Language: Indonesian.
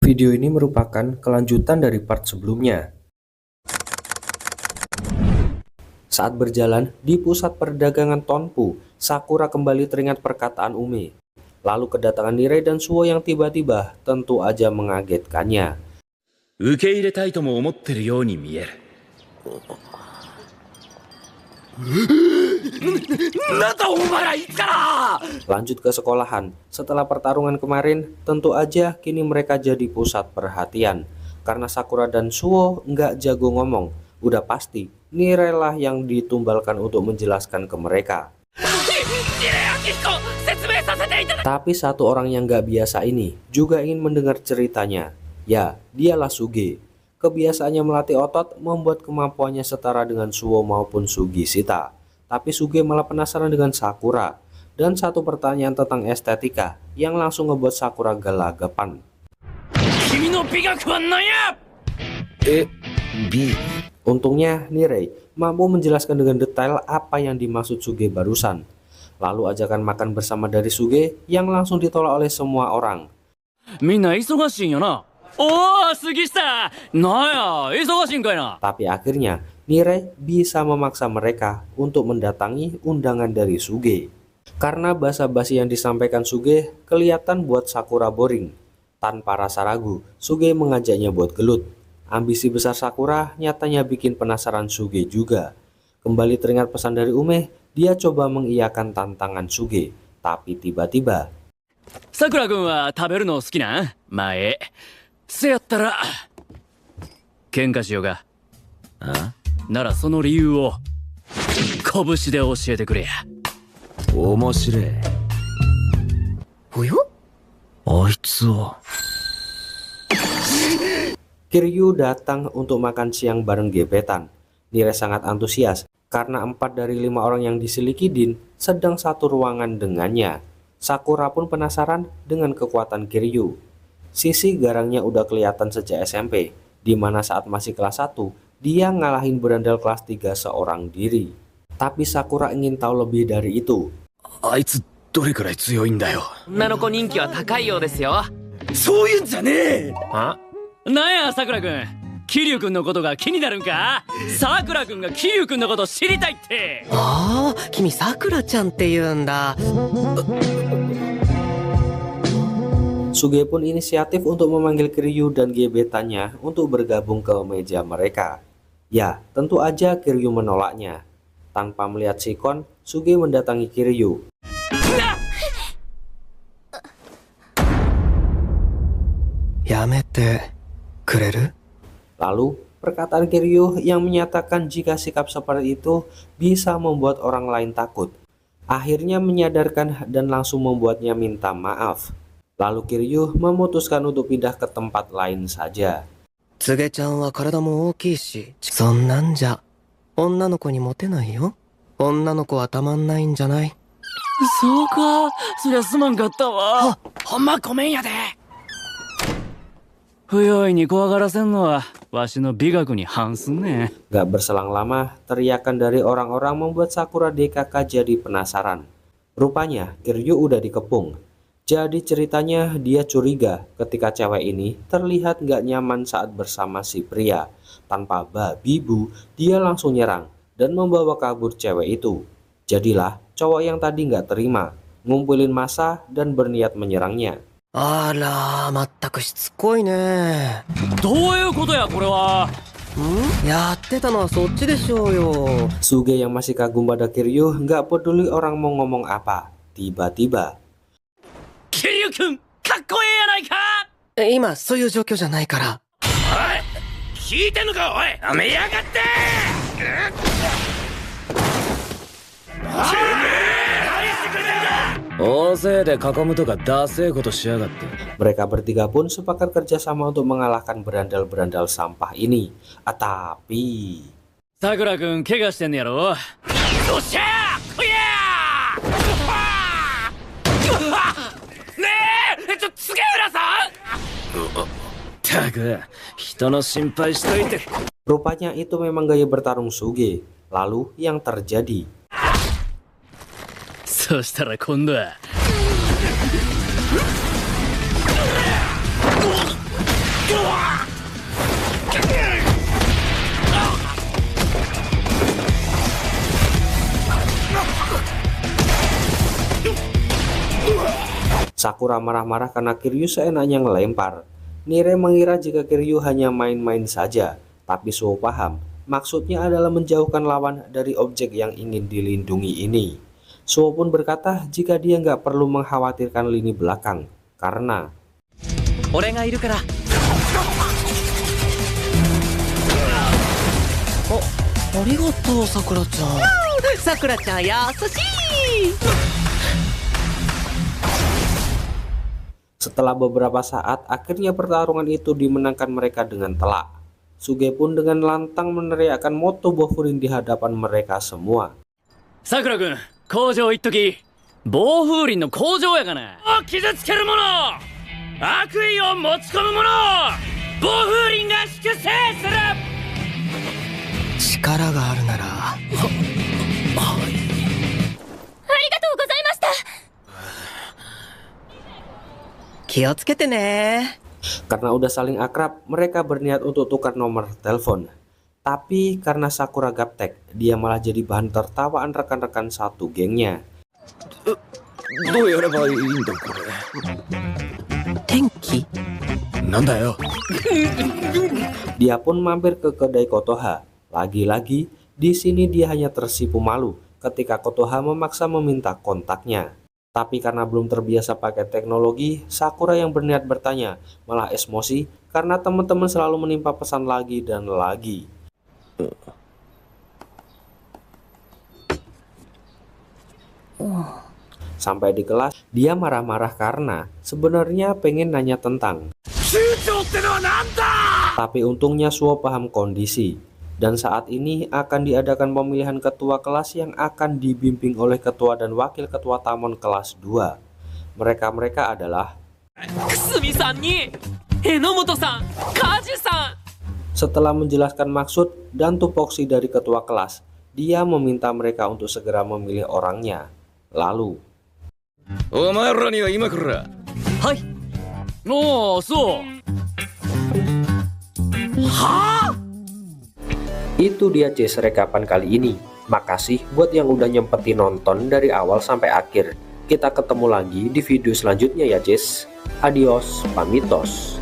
Video ini merupakan kelanjutan dari part sebelumnya. Saat berjalan di pusat perdagangan Tonpu, Sakura kembali teringat perkataan Ume. Lalu kedatangan Nirei dan Suo yang tiba-tiba tentu aja mengagetkannya. 受け入れたいとも思ってるように見える。なんだお前らいつから。 Lanjut ke sekolahan. Setelah pertarungan kemarin, tentu aja kini mereka jadi pusat perhatian. Karena Sakura dan Suo nggak jago ngomong, udah pasti Nirei lah yang ditumbalkan untuk menjelaskan ke mereka. Tapi satu orang yang nggak biasa ini juga ingin mendengar ceritanya. Ya, dialah Suge. Kebiasaannya melatih otot membuat kemampuannya setara dengan Suo maupun Sugishita. Tapi Suge malah penasaran dengan Sakura. Dan satu pertanyaan tentang estetika yang langsung ngebuat Sakura gelagapan. Untungnya Nirei mampu menjelaskan dengan detail apa yang dimaksud Suge barusan. Lalu ajakan makan bersama dari Suge yang langsung ditolak oleh semua orang. Tapi akhirnya Nirei bisa memaksa mereka untuk mendatangi undangan dari Suge. Karena basa-basi yang disampaikan Suge kelihatan buat Sakura boring. Tanpa rasa ragu, Suge mengajaknya buat gelut. Ambisi besar Sakura nyatanya bikin penasaran Suge juga. Kembali teringat pesan dari Ume, dia coba mengiyakan tantangan Suge. Tapi tiba-tiba, Sakura-kun wa taberu no suki na? Mae. せやったら喧嘩しようか。ならその理由を拳で教えてくれや。面白い。おや？あいつは。Kiryu datang untuk makan siang bareng gebetan. Nirei sangat antusias karena 4 dari 5 orang yang diseliki Din sedang satu ruangan dengannya. Sakura pun penasaran dengan kekuatan Kiryu. Sisi garangnya udah kelihatan sejak SMP, di mana saat masih kelas 1, dia ngalahin berandal kelas 3 seorang diri. Tapi Sakura ingin tahu lebih dari itu. あいつどれくらい強いんだよ。女の子人気は高いようですよ。そういうんじゃねえ。なんやさくらくん、桐生くんのことが気になるんか。さくらくんが桐生くんのこと知りたいって。ああ、君さくらちゃんって言うんだ。 Suge pun inisiatif untuk memanggil Kiryu dan gebetannya untuk bergabung ke meja mereka. Ya, tentu aja Kiryu menolaknya. Tanpa melihat sikon, Suge mendatangi Kiryu. Yamete kureru? Lalu, perkataan Kiryu yang menyatakan jika sikap seperti itu bisa membuat orang lain takut, akhirnya menyadarkan dan langsung membuatnya minta maaf. Lalu Kiryu memutuskan untuk pindah ke tempat lain saja. Tsuge-chan wa karada mo ookii shi, sonnan ja onna no ko ni mote nai yo. Onna no ko wa tamannaiんじゃない? そうか、そりゃすまんかったわ。ほんまごめんやで。不用意に怖がらせんのはわしの美学に反すんね。 Gak berselang lama, teriakan dari orang-orang membuat Sakura DKK jadi penasaran. Rupanya Kiryu udah dikepung. Jadi ceritanya dia curiga ketika cewek ini terlihat gak nyaman saat bersama si pria. Tanpa babi bu, dia langsung nyerang dan membawa kabur cewek itu. Jadilah cowok yang tadi gak terima, ngumpulin massa dan berniat menyerangnya. あら、まったくしつこいね。どういうことやこれは。やってたのはそっちでしょうよ。 Suge yang masih kagum pada Kiryu gak peduli orang mau ngomong apa. Tiba-tiba, 桐生くん、かっこええやないか。今そういう状況じゃないから。おい、聞いてんのかおい。やめやがって。大勢で囲むとかダセえことしやがって。 mereka bertiga pun sepakat kerjasama untuk mengalahkan berandal-berandal sampah ini. Tapi さくらくん怪我してんねやろ。よっしゃー、こいやー。ねえ、杉浦さん。ったく、人の心配しといて。 rupanya itu memang gaya bertarung Suge. Lalu yang terjadi, そしたら今度は。Sakura marah-marah karena Kiryu seenaknya ngelempar. Nire mengira jika Kiryu hanya main-main saja, tapi Suo paham maksudnya adalah menjauhkan lawan dari objek yang ingin dilindungi ini. Suo pun berkata jika dia nggak perlu mengkhawatirkan lini belakang, karena Arigatou, Sakura-chan. Sakura-chan, yasushii! setelah beberapa saat, akhirnya pertarungan itu dimenangkan mereka dengan telak. Suge pun dengan lantang meneriakkan moto Bofurin di hadapan mereka semua. さくら君、工場一時暴風林の工場やがな。傷つける者、悪意を持ち込む者、暴風林が粛清する。力があるなら。ありがとうございました。気をつけてね。 Karena udah saling akrab, mereka berniat untuk tukar nomor telepon. Tapi karena Sakura gaptek, dia malah jadi bahan tertawaan rekan-rekan satu gengnya. どうやればいいんだこれ。天気？なんだよ。 Dia pun mampir ke kedai Kotoha. Lagi-lagi, di sini dia hanya tersipu malu ketika Kotoha memaksa meminta kontaknya. Tapi karena belum terbiasa pakai teknologi, Sakura yang berniat bertanya malah emosi karena teman-teman selalu menimpa pesan lagi dan lagi. Sampai di kelas, dia marah-marah karena sebenarnya pengen nanya tentang. Tapi untungnya Suo paham kondisi. Dan saat ini akan diadakan pemilihan ketua kelas yang akan dibimbing oleh ketua dan wakil ketua Tamon kelas 2. Mereka-mereka adalah Kusumi-san ni Enomoto-san, Kaji-san. Setelah menjelaskan maksud dan tupoksi dari ketua kelas, dia meminta mereka untuk segera memilih orangnya. Lalu, お前らには今から。はい。おお、そう。はあ。 itu dia Jess rekapan kali ini. Makasih buat yang udah nyempetin nonton dari awal sampai akhir. Kita ketemu lagi di video selanjutnya ya Jess. Adios, pamitos.